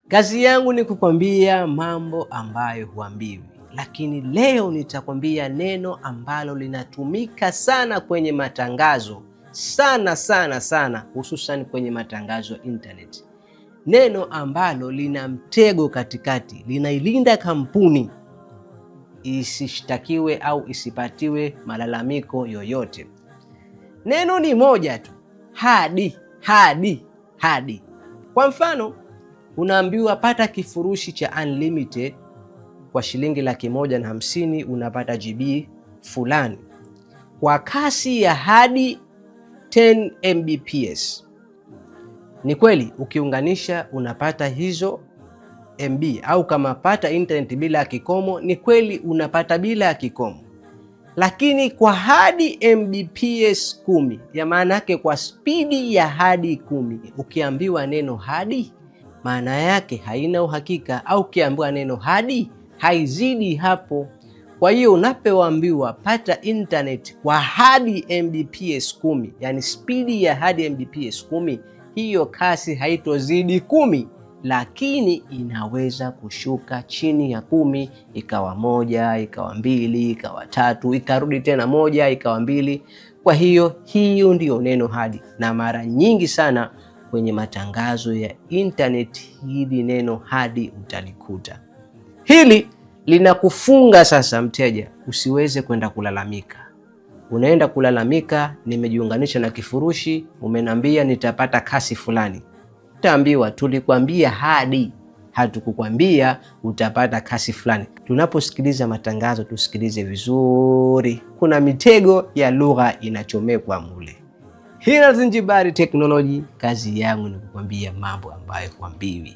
Kazi yangu ni kukwambia mambo ambayo huambiwi, lakini leo nitakwambia neno ambalo linatumika sana kwenye matangazo, sana, hususan kwenye matangazo ya internet. Neno ambalo lina mtego katikati, linailinda kampuni isishtakiwe au isipatiwe malalamiko yoyote. Neno ni moja tu, hadi. Kwa mfano, unaambiwa pata kifurushi cha unlimited kwa shilingi 150,000 unapata GB fulani kwa kasi ya hadi 10 Mbps. Ni kweli ukiunganisha unapata hizo MB, au kama pata internet bila kikomo, ni kweli unapata bila kikomo. Lakini kwa hadi Mbps 10, ya maana yake kwa spidi ya hadi 10, ukiambiwa neno hadi maana yake haina uhakika, au ukiambiwa neno hadi haizidi hapo. Kwa hiyo unapoambiwa pata internet kwa hadi Mbps 10, yani spidi ya hadi Mbps 10, hiyo kasi haitozidi 10, lakini inaweza kushuka chini ya 10, ikawa 1, ikawa 2, ikawa 3, ikarudi tena 1, ikawa 2. Kwa hiyo ndio neno hadi, na mara nyingi sana kwenye matangazo ya internet hili neno hadi utalikuta. Hili linakufunga sasa mteja usiweze kwenda kulalamika. Unaenda kulalamika, nimejiunganisha na kifurushi, umenambia nitapata kasi fulani. Utaambiwa tulikwambia hadi, hatukukwambia utapata kasi fulani. Tunaposikiliza matangazo tusikilize vizuri, kuna mitego ya lugha inachomekwa mule. Hii ni Alzenjbary Technology, kazi yangu ni kukwambia mambo ambayo huambiwi.